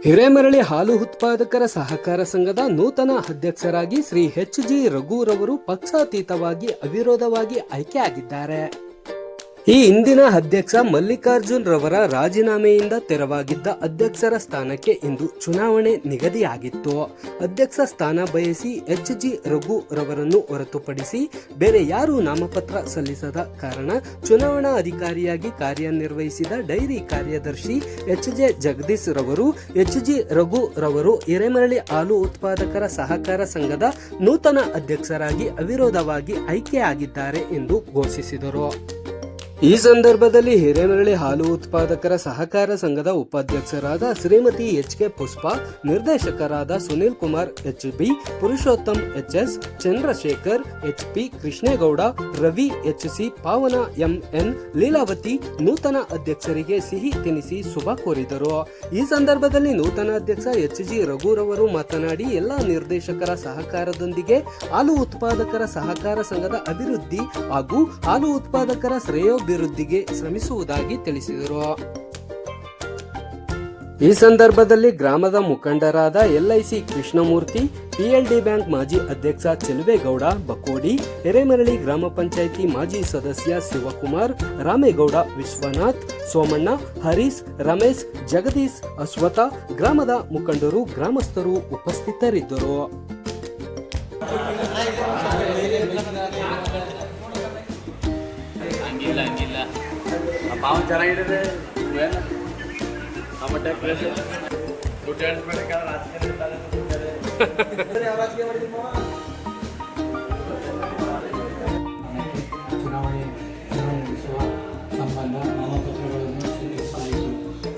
ಹಿರೇಮರಳಿ ಹಾಲು ಉತ್ಪಾದಕರ ಸಹಕಾರ ಸಂಘದ ನೂತನ ಅಧ್ಯಕ್ಷರಾಗಿ ಶ್ರೀ ಎಚ್.ಜಿ. ರಘುರವರು ಪಕ್ಷಾತೀತವಾಗಿ ಅವಿರೋಧವಾಗಿ ಆಯ್ಕೆಯಾಗಿದ್ದಾರೆ. ಈ ಹಿಂದಿನ ಅಧ್ಯಕ್ಷ ಮಲ್ಲಿಕಾರ್ಜುನ್ ರವರ ರಾಜೀನಾಮೆಯಿಂದ ತೆರವಾಗಿದ್ದ ಅಧ್ಯಕ್ಷರ ಸ್ಥಾನಕ್ಕೆ ಇಂದು ಚುನಾವಣೆ ನಿಗದಿಯಾಗಿತ್ತು. ಅಧ್ಯಕ್ಷ ಸ್ಥಾನ ಬಯಸಿ ಎಚ್.ಜಿ. ರಘು ರವರನ್ನು ಹೊರತುಪಡಿಸಿ ಬೇರೆ ಯಾರೂ ನಾಮಪತ್ರ ಸಲ್ಲಿಸದ ಕಾರಣ ಚುನಾವಣಾ ಅಧಿಕಾರಿಯಾಗಿ ಕಾರ್ಯನಿರ್ವಹಿಸಿದ ಡೈರಿ ಕಾರ್ಯದರ್ಶಿ ಎಚ್.ಜೆ. ಜಗದೀಶ್ ರವರು ಎಚ್.ಜಿ. ರಘು ರವರು ಹಿರೇಮರಳಿ ಹಾಲು ಉತ್ಪಾದಕರ ಸಹಕಾರ ಸಂಘದ ನೂತನ ಅಧ್ಯಕ್ಷರಾಗಿ ಅವಿರೋಧವಾಗಿ ಆಯ್ಕೆಯಾಗಿದ್ದಾರೆ ಎಂದು ಘೋಷಿಸಿದರು. ಈ ಸಂದರ್ಭದಲ್ಲಿ ಹಿರೇಮರಳಿ ಹಾಲು ಉತ್ಪಾದಕರ ಸಹಕಾರ ಸಂಘದ ಉಪಾಧ್ಯಕ್ಷರಾದ ಶ್ರೀಮತಿ ಎಚ್.ಕೆ. ಪುಷ್ಪ, ನಿರ್ದೇಶಕರಾದ ಸುನಿಲ್ ಕುಮಾರ್ ಎಚ್.ಬಿ, ಪುರುಷೋತ್ತಮ್ ಎಚ್.ಎಸ್, ಚಂದ್ರಶೇಖರ್ ಎಚ್.ಪಿ, ಕೃಷ್ಣೇಗೌಡ, ರವಿ ಎಚ್.ಸಿ, ಪಾವನ ಎಂ.ಎನ್, ಲೀಲಾವತಿ ನೂತನ ಅಧ್ಯಕ್ಷರಿಗೆ ಸಿಹಿ ತಿನಿಸಿ ಶುಭ ಕೋರಿದರು. ಈ ಸಂದರ್ಭದಲ್ಲಿ ನೂತನ ಅಧ್ಯಕ್ಷ ಎಚ್.ಜಿ. ರಘುರವರು ಮಾತನಾಡಿ, ಎಲ್ಲಾ ನಿರ್ದೇಶಕರ ಸಹಕಾರದೊಂದಿಗೆ ಹಾಲು ಉತ್ಪಾದಕರ ಸಹಕಾರ ಸಂಘದ ಅಭಿವೃದ್ಧಿ ಹಾಗೂ ಹಾಲು ಉತ್ಪಾದಕರ ಶ್ರೇಯೋಭಿವೃದ್ಧಿಗೆ ಶ್ರಮಿಸುವುದಾಗಿ ತಿಳಿಸಿದರು. ಈ ಸಂದರ್ಭದಲ್ಲಿ ಗ್ರಾಮದ ಮುಖಂಡರಾದ ಎಲ್.ಐ.ಸಿ. ಕೃಷ್ಣಮೂರ್ತಿ, ಪಿ.ಎಲ್.ಡಿ. ಬ್ಯಾಂಕ್ ಮಾಜಿ ಅಧ್ಯಕ್ಷ ಚೆಲುವೇಗೌಡ ಬಕೋಡಿ, ಹಿರೇಮರಳಿ ಗ್ರಾಮ ಪಂಚಾಯಿತಿ ಮಾಜಿ ಸದಸ್ಯ ಶಿವಕುಮಾರ್, ರಾಮೇಗೌಡ, ವಿಶ್ವನಾಥ್, ಸೋಮಣ್ಣ, ಹರೀಶ್, ರಮೇಶ್, ಜಗದೀಶ್, ಅಶ್ವಥ, ಗ್ರಾಮದ ಮುಖಂಡರು, ಗ್ರಾಮಸ್ಥರು ಉಪಸ್ಥಿತರಿದ್ದರು. ಚೆನ್ನಾಗಿದೆ. ಚುನಾವಣೆ ನಡೆಸುವ ಸಂಬಂಧ ನಾಮಪತ್ರಗಳನ್ನು ಸ್ವೀಕರಿಸಲಾಯಿತು.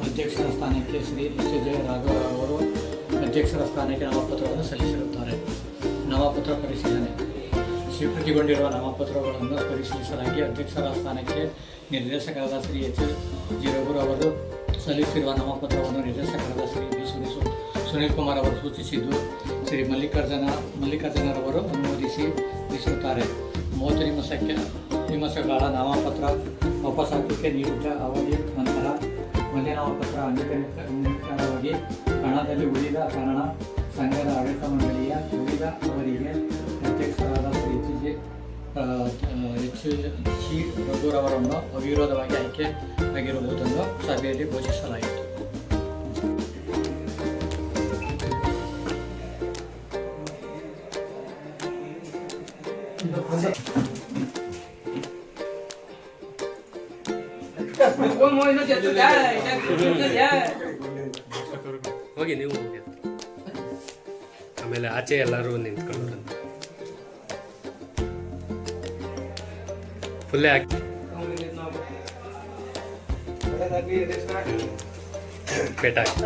ಅಧ್ಯಕ್ಷರ ಸ್ಥಾನಕ್ಕೆ ಶ್ರೀ ಎಚ್.ಜೆ. ರಾಘವ ಅವರು ಅಧ್ಯಕ್ಷರ ಸ್ಥಾನಕ್ಕೆ ನಾಮಪತ್ರವನ್ನು ಸಲ್ಲಿಸಿರುತ್ತಾರೆ. ನಾಮಪತ್ರ ಪರಿಶೀಲನೆ. ಸ್ವೀಕೃತಿಗೊಂಡಿರುವ ನಾಮಪತ್ರಗಳನ್ನು ಪರಿಶೀಲಿಸಲಾಗಿ ಅಧ್ಯಕ್ಷರ ಸ್ಥಾನಕ್ಕೆ ನಿರ್ದೇಶಕರಾದ ಶ್ರೀ ಎಚ್.ಜಿ. ರಘುರವರು ಸಲ್ಲಿಸಿರುವ ನಾಮಪತ್ರವನ್ನು ನಿರ್ದೇಶಕರಾದ ಶ್ರೀ ಬಿ. ಸುನಿಲ್ ಕುಮಾರ್ ಅವರು ಸೂಚಿಸಿದ್ದು ಶ್ರೀ ಮಲ್ಲಿಕಾರ್ಜುನರವರು ಅನುಮೋದಿಸಿರುತ್ತಾರೆ. 30 ನಿಮಿಷಗಳ ನಾಮಪತ್ರ ವಾಪಸಾತಿಗೆ ನೀಡಿದ ಅವಧಿ ನಂತರ ಒಂದೇ ನಾಮಪತ್ರ ಅಂಗೀಕಾರವಾಗಿ ಕಣದಲ್ಲಿ ಉಳಿದ ಕಾರಣ ಸಂಘದ ಆಡಳಿತ ಮಂಡಳಿಯ ಉಳಿದ ಅವರಿಗೆ ಅಧ್ಯಕ್ಷರಾದ ಶ್ರೀ ಎಚ್.ಜಿ. ರಘುರವರನ್ನು ಅವಿರೋಧವಾಗಿ ಆಯ್ಕೆ ಆಗಿರುವುದನ್ನು ಸಭೆಯಲ್ಲಿ ಘೋಷಿಸಲಾಯಿತು. ಹೋಗಿ ನೀವು ಹೋಗಿ, ಆಮೇಲೆ ಆಚೆ ಎಲ್ಲರೂ ನಿಂತ್ಕೊಳ್ಳೋರು ಫುಲ್ಲೇ ಹಾಕಿ ಪೇಟ ಹಾಕಿ.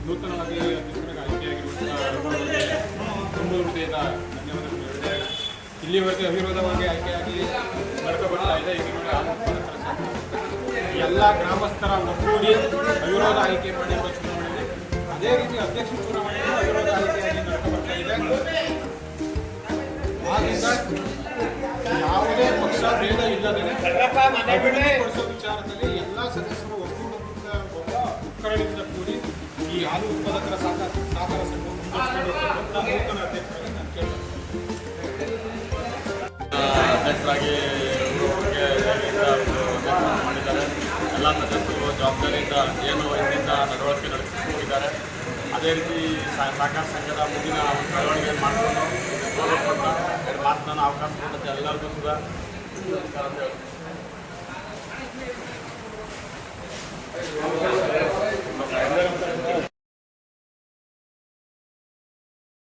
ನೂತನವಾಗಿ ತುಂಬ ಹೃದಯದ ಧನ್ಯವಾದಗಳು ಹೇಳಿದೆ. ಇಲ್ಲಿವರೆಗೆ ಅವಿರೋಧವಾಗಿ ಆಯ್ಕೆಯಾಗಿ ನಡ್ಕೊಬರ್ತಾ ಇದೆ. ಈಗ ಎಲ್ಲ ಗ್ರಾಮಸ್ಥರ ಒಗ್ಗೂಡಿ ಅವಿರೋಧ ಆಯ್ಕೆ ಮಾಡಿರುವ ಚುನಾವಣೆ. ಅದೇ ರೀತಿ ಅಧ್ಯಕ್ಷ ಚುನಾವಣೆಯು ಅವಿರೋಧ ಆಯ್ಕೆಯಾಗಿ ನಡೆದು ಬರ್ತಾ ಇದೆ. ಆದ್ದರಿಂದ ಯಾವುದೇ ಪಕ್ಷ ಭೇದ ಇಲ್ಲದೆ ಅಭಿವೃದ್ಧಿಪಡಿಸುವ ವಿಚಾರದಲ್ಲಿ ಎಲ್ಲ ಸದಸ್ಯರು ಒಕ್ಕೂಟದಿಂದ ಕೂಡಿ ಈ ಹಾಲು ಉತ್ಪಾದಕರ ಸಹಕಾರ ಸಂಘ ನೂತನ ಅಧ್ಯಕ್ಷರಾಗಿ ನಾನು ಕೇಳ್ತೇನೆ. ಅಧ್ಯಕ್ಷರಾಗಿ ಮಾಡಿದ್ದಾರೆ. ಎಲ್ಲ ಸದಸ್ಯರು ಜವಾಬ್ದಾರಿಯಿಂದ ಏನು ಇದರಿಂದ ನಡವಳಿಕೆ ನಡೆಸಿ ಹೋಗಿದ್ದಾರೆ. ಅದೇ ರೀತಿ ಸಹಕಾರ ಸಂಘದ ಮುಂದಿನ ಬೆಳವಣಿಗೆ ಮಾಡಿಕೊಂಡು ಎರಡು ಮಾತನ್ನು ಅವಕಾಶ ಕೊಡುತ್ತೆ ಎಲ್ಲರಿಗೂ ಕೂಡ